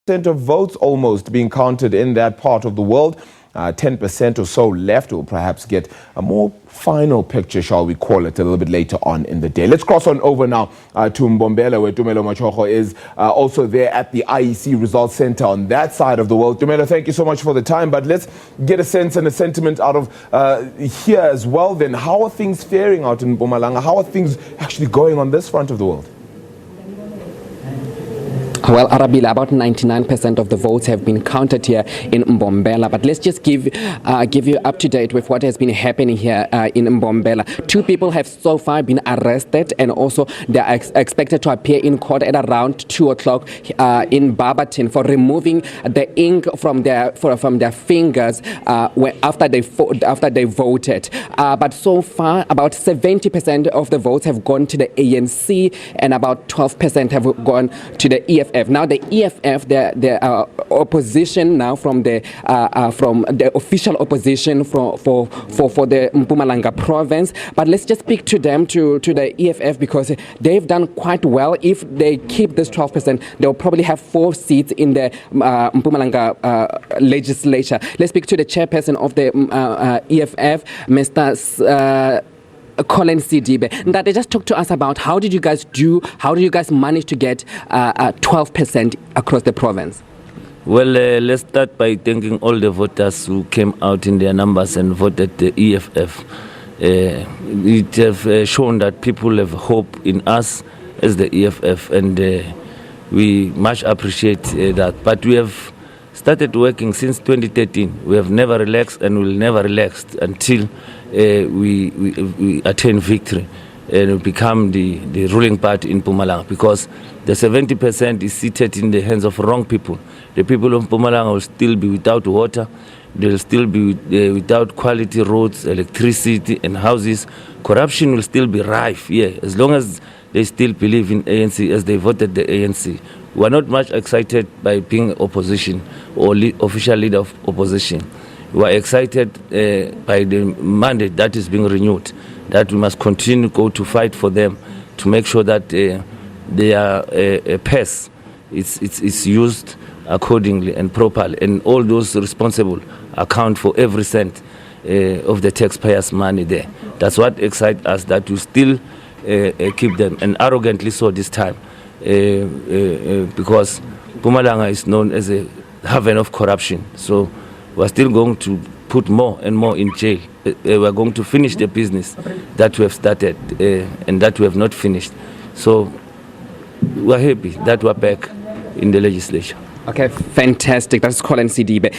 of votes almost being counted in that part of the world. 10% or so left. We'll perhaps get a more final picture, shall we call it, a little bit later on in the day. Let's cross on over now to Mbombela, where Tumelo Machogo is also there at the IEC Results Center on that side of the world. Tumelo, thank you so much for the time, but let's get a sense and a sentiment out of here as well then. How are things faring out in Mpumalanga? How are things actually going on this front of the world? Well, Arabila, about 99% of the votes have been counted here in Mbombela. But let's just give you up to date with what has been happening here in Mbombela. 2 people have so far been arrested, and also they are expected to appear in court at around 2 o'clock in Barberton for removing the ink from their fingers after they voted. But so far, about 70% of the votes have gone to the ANC, and about 12% have gone to the EFF. Now the EFF, the opposition now from the official opposition for the Mpumalanga province. But let's just speak to them, to the EFF, because they've done quite well. If they keep this 12%, they'll probably have 4 seats in the Mpumalanga legislature. Let's speak to the chairperson of the EFF, Mr. Colin Sidibe. That they just talk to us about how did you guys manage to get 12% across the province? Well, let's start by thanking all the voters who came out in their numbers and voted the EFF. It have shown that people have hope in us as the EFF, and we much appreciate that. But we have started working since 2013. We have never relaxed and will never relax until we attain victory and become the ruling party in Mpumalanga, because the 70% is seated in the hands of wrong people. The people of Mpumalanga will still be without water, they will still be without quality roads, electricity and houses. Corruption will still be rife, as long as they still believe in ANC, as they voted the ANC. We are not much excited by being opposition or official leader of opposition. We are excited by the mandate that is being renewed, that we must continue to fight for them to make sure that their pass is used accordingly and properly, and all those responsible account for every cent of the taxpayers' money there. That's what excites us, that we still keep them, and arrogantly so this time, because Mpumalanga is known as a haven of corruption. So we're still going to put more and more in jail. We're going to finish the business that we have started and that we have not finished. So we're happy that we're back in the legislature. Okay, fantastic. That's Colin Sidibe.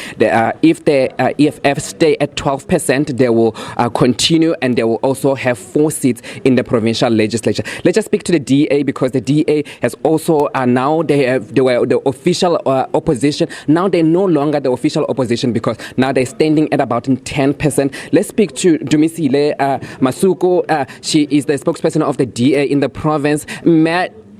If the EFF stay at 12%, they will continue, and they will also have 4 seats in the provincial legislature. Let's just speak to the DA, because the DA has also now they were the official opposition. Now they're no longer the official opposition, because now they're standing at about 10%. Let's speak to Tumelo Machogo. She is the spokesperson of the DA in the province.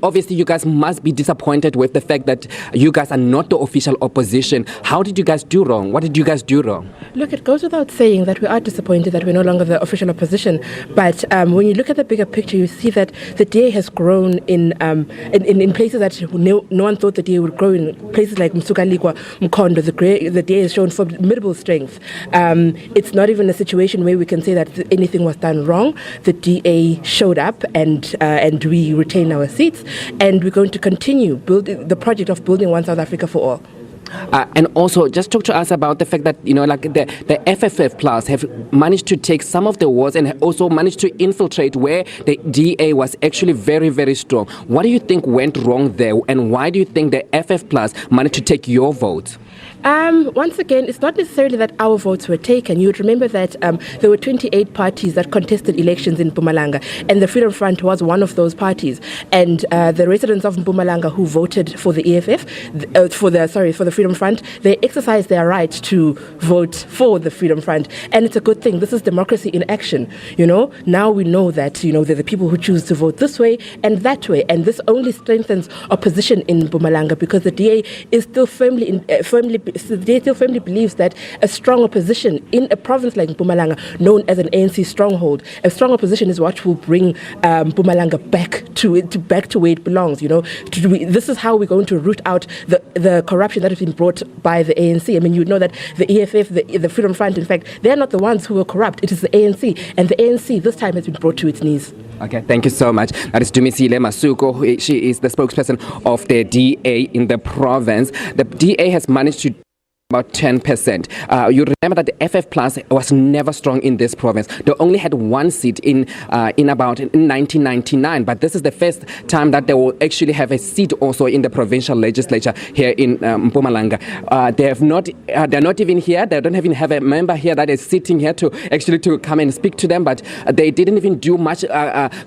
Obviously, you guys must be disappointed with the fact that you guys are not the official opposition. How did you guys do wrong? What did you guys do wrong? Look, it goes without saying that we are disappointed that we're no longer the official opposition. But when you look at the bigger picture, you see that the DA has grown in places that no one thought the DA would grow in. Places like Msukaligwa, Mkondo, the DA has shown formidable strength. It's not even a situation where we can say that anything was done wrong. The DA showed up, and we retain our seats. And we're going to continue building the project of building one South Africa for all. And also, just talk to us about the fact that, like the FFF Plus have managed to take some of the wards and also managed to infiltrate where the DA was actually very, very strong. What do you think went wrong there, and why do you think the FF Plus managed to take your vote? Once again, it's not necessarily that our votes were taken. You would remember that there were 28 parties that contested elections in Mpumalanga, and the Freedom Front was one of those parties. And the residents of Mpumalanga who voted for the EFF, for the Freedom Front, they exercised their right to vote for the Freedom Front, and it's a good thing. This is democracy in action. Now we know that there are the people who choose to vote this way and that way, and this only strengthens opposition in Mpumalanga, because the DA is still firmly still firmly believes that a strong opposition in a province like Mpumalanga, known as an ANC stronghold, a strong opposition is what will bring Mpumalanga back to where it belongs. This is how we're going to root out the corruption that has been brought by the ANC. I mean, you know that the EFF, the Freedom Front, in fact, they're not the ones who were corrupt. It is the ANC, and the ANC this time has been brought to its knees. Okay, thank you so much. That is Tumelo Machogo. She is the spokesperson of the DA in the province. The DA has managed to about 10%. You remember that the FF Plus was never strong in this province. They only had one seat in 1999, but this is the first time that they will actually have a seat also in the provincial legislature here in Mpumalanga. They're not even here. They don't even have a member here that is sitting here to come and speak to them, but they didn't even do much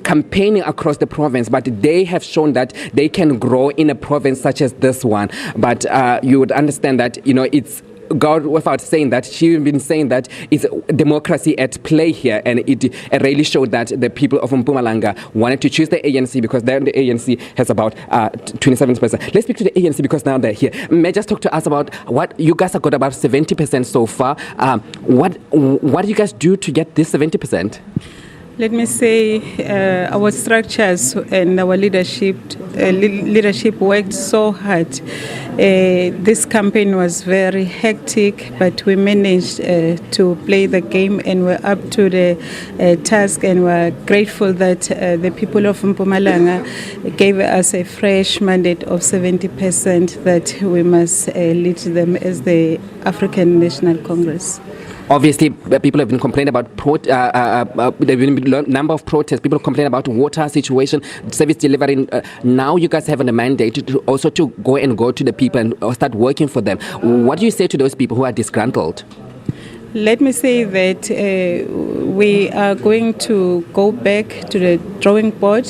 campaigning across the province, but they have shown that they can grow in a province such as this one. But you would understand that, it's God, without saying that, she's been saying that it's democracy at play here, and it really showed that the people of Mpumalanga wanted to choose the ANC because then the ANC has about 27%. Let's speak to the ANC because now they're here. May I just talk to us about what you guys have got about 70% so far. What do you guys do to get this 70%? Let me say our structures and our leadership worked so hard. This campaign was very hectic, but we managed to play the game and we're up to the task, and we're grateful that the people of Mpumalanga gave us a fresh mandate of 70% that we must lead them as the African National Congress. Obviously, people have been complaining about there have been a number of protests. People complain about water situation, service delivery. Now you guys have a mandate to also to go to the people and start working for them. What do you say to those people who are disgruntled? Let me say that we are going to go back to the drawing board.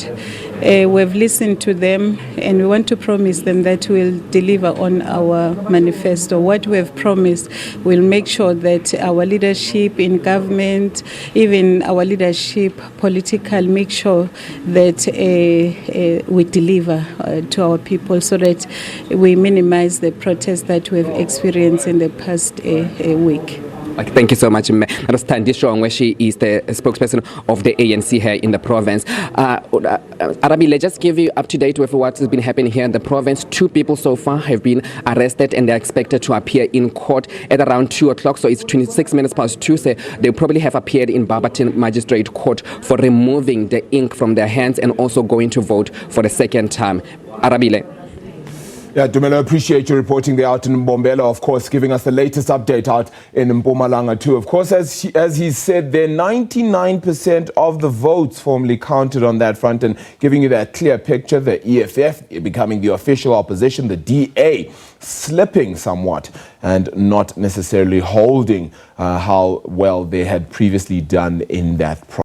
We've listened to them, and we want to promise them that we'll deliver on our manifesto. What we have promised, we'll make sure that our leadership in government, even our leadership political, make sure that we deliver to our people so that we minimize the protests that we've experienced in the past week. Thank you so much. That was Tandisho, where she is the spokesperson of the ANC here in the province. Arabile, just give you up to date with what has been happening here in the province. 2 people so far have been arrested, and they're expected to appear in court at around 2 o'clock. So it's 26 minutes past 2. So they probably have appeared in Barberton Magistrate Court for removing the ink from their hands and also going to vote for the second time. Arabile. Yeah, Tumelo, appreciate you reporting there out in Mbombela, of course, giving us the latest update out in Mpumalanga too. Of course, as he said there, 99% of the votes formally counted on that front, and giving you that clear picture, the EFF becoming the official opposition, the DA slipping somewhat and not necessarily holding how well they had previously done in that province.